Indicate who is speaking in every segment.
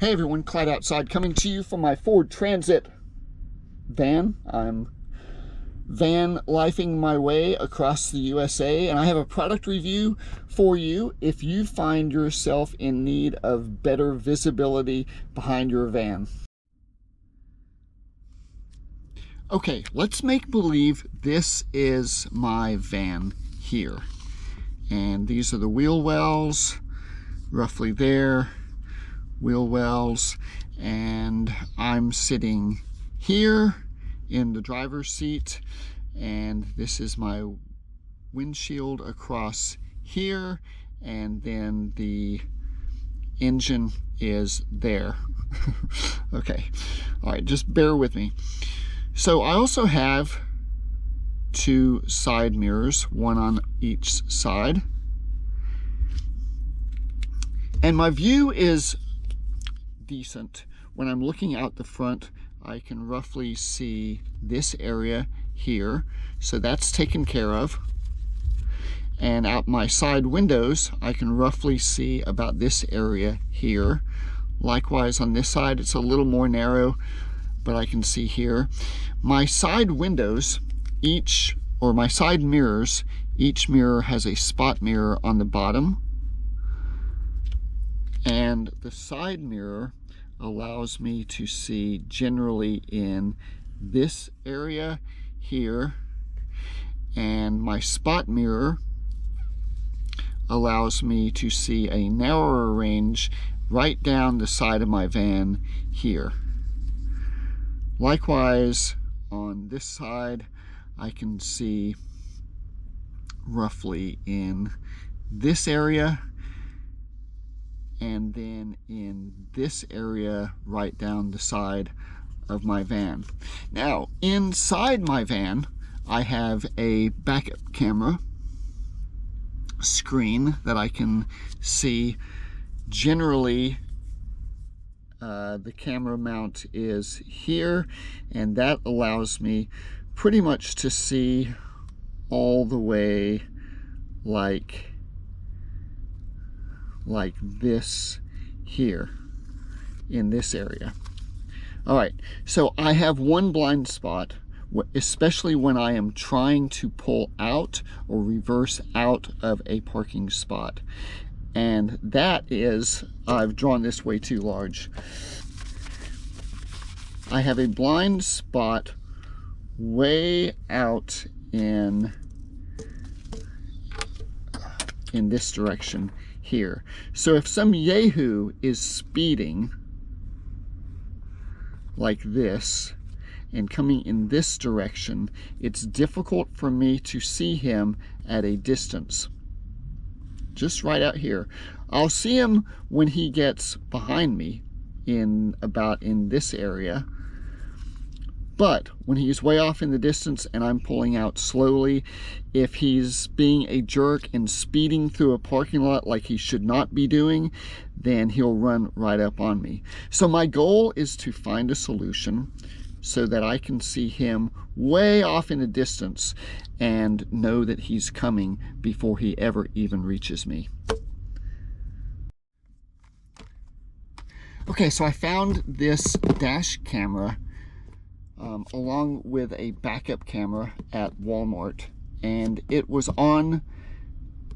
Speaker 1: Hey everyone, Clyde Outside coming to you from my Ford Transit van. I'm van lifing my way across the USA, and I have a product review for you if you find yourself in need of better visibility behind your van. Okay, let's make believe this is my van here. And these are the wheel wells, roughly there. Wheel wells, and I'm sitting here in the driver's seat, and this is my windshield across here, and then the engine is there. Okay, all right, just bear with me. So I also have two side mirrors, one on each side, and my view is decent. When I'm looking out the front, I can roughly see this area here, so that's taken care of. And out my side windows, I can roughly see about this area here. Likewise on this side, it's a little more narrow, but I can see here. My side windows, my side mirrors, each mirror has a spot mirror on the bottom, and the side mirror allows me to see generally in this area here, and my spot mirror allows me to see a narrower range right down the side of my van here. Likewise on this side, I can see roughly in this area, and then in this area right down the side of my van. Now, inside my van, I have a backup camera screen that I can see. Generally, the camera mount is here, and that allows me pretty much to see all the way like this here in this area. All right, so I have one blind spot, especially when I am trying to pull out or reverse out of a parking spot. And that is, I've drawn this way too large. I have a blind spot way out in this direction here. So if some yahoo is speeding like this and coming in this direction, it's difficult for me to see him at a distance. Just right out here. I'll see him when he gets behind me in this area. But when he's way off in the distance and I'm pulling out slowly, if he's being a jerk and speeding through a parking lot like he should not be doing, then he'll run right up on me. So my goal is to find a solution so that I can see him way off in the distance and know that he's coming before he ever even reaches me. Okay, so I found this dash camera along with a backup camera at Walmart, and it was on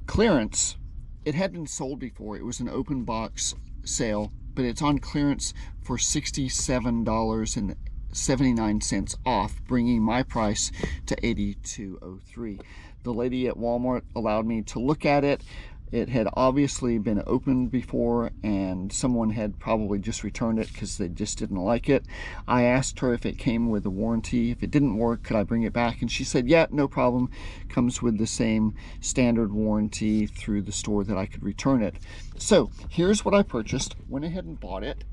Speaker 1: clearance. It had been sold before. It was an open box sale, but it's on clearance for $67.79 off, bringing my price to $82.03. The lady at Walmart allowed me to look at it. It had obviously been opened before, and someone had probably just returned it because they just didn't like it. I asked her if it came with a warranty. If it didn't work, could I bring it back? And she said, yeah, no problem. Comes with the same standard warranty through the store that I could return it. So here's what I purchased. Went ahead and bought it.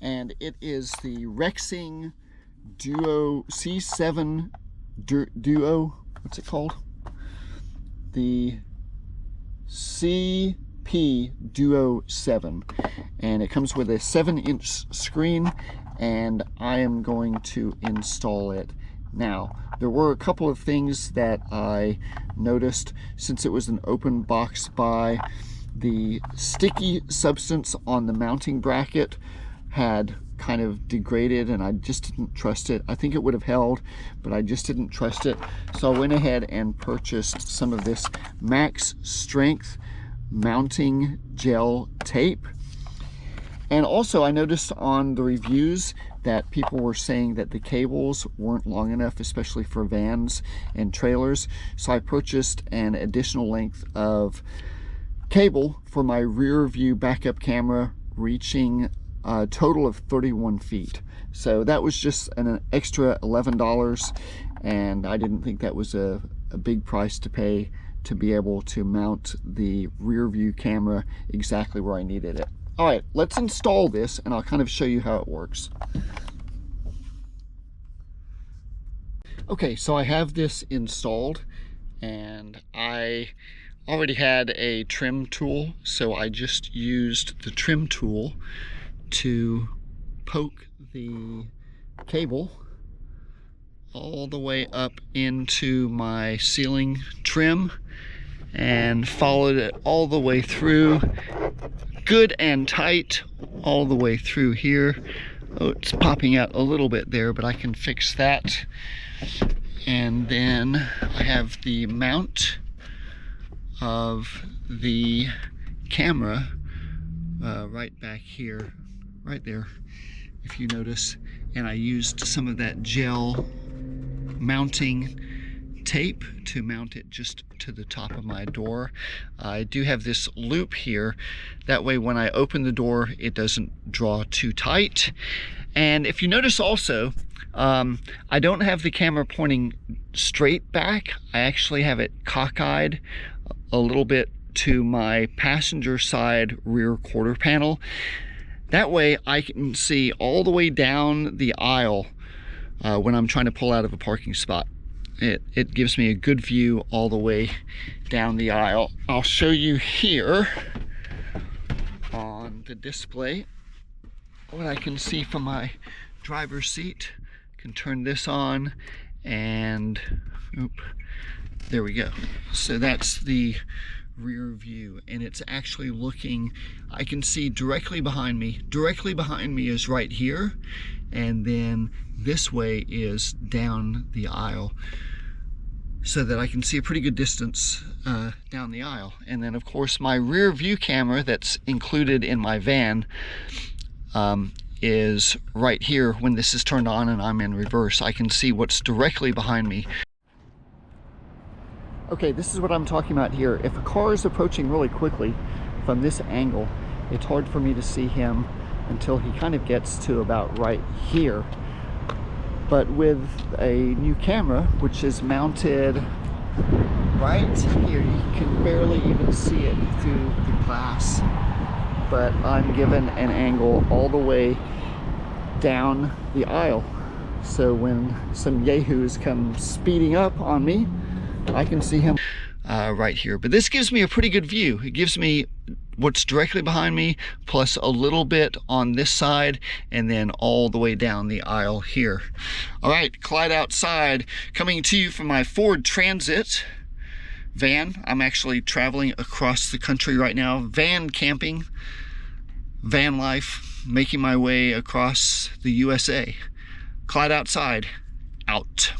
Speaker 1: And it is the Rexing Duo C7 Duo, what's it called? The CP Duo 7. And it comes with a 7-inch screen, and I am going to install it Now, there were a couple of things that I noticed since it was an open box buy. The sticky substance on the mounting bracket had kind of degraded, and I just didn't trust it. I think it would have held, but I just didn't trust it. So I went ahead and purchased some of this max strength mounting gel tape. And also I noticed on the reviews that people were saying that the cables weren't long enough, especially for vans and trailers. So I purchased an additional length of cable for my rear view backup camera, reaching a total of 31 feet. So that was just an extra $11, and I didn't think that was a big price to pay to be able to mount the rear view camera exactly where I needed it. All right, let's install this and I'll kind of show you how it works. Okay, so I have this installed, and I already had a trim tool, so I just used the trim tool to poke the cable all the way up into my ceiling trim and followed it all the way through, good and tight, all the way through here. Oh, it's popping out a little bit there, but I can fix that. And then I have the mount of the camera right back here, right there, if you notice. And I used some of that gel mounting tape to mount it just to the top of my door. I do have this loop here, that way when I open the door it doesn't draw too tight. And if you notice also, I don't have the camera pointing straight back. I actually have it cockeyed a little bit to my passenger side rear quarter panel. That way I can see all the way down the aisle when I'm trying to pull out of a parking spot. It gives me a good view all the way down the aisle. I'll show you here on the display what I can see from my driver's seat. I can turn this on and there we go. So that's the rear view, and it's actually looking, I can see directly behind me. Directly behind me is right here, and then this way is down the aisle, so that I can see a pretty good distance down the aisle. And then of course my rear view camera that's included in my van is right here. When this is turned on and I'm in reverse, I can see what's directly behind me. Okay, this is what I'm talking about here. If a car is approaching really quickly from this angle, it's hard for me to see him until he kind of gets to about right here. But with a new camera, which is mounted right here, you can barely even see it through the glass. But I'm given an angle all the way down the aisle. So when some yahoos come speeding up on me, I can see him right here. But this gives me a pretty good view. It gives me what's directly behind me, plus a little bit on this side, and then all the way down the aisle here. All right, Clyde Outside, coming to you from my Ford Transit van. I'm actually traveling across the country right now, van camping, van life, making my way across the USA. Clyde Outside, out.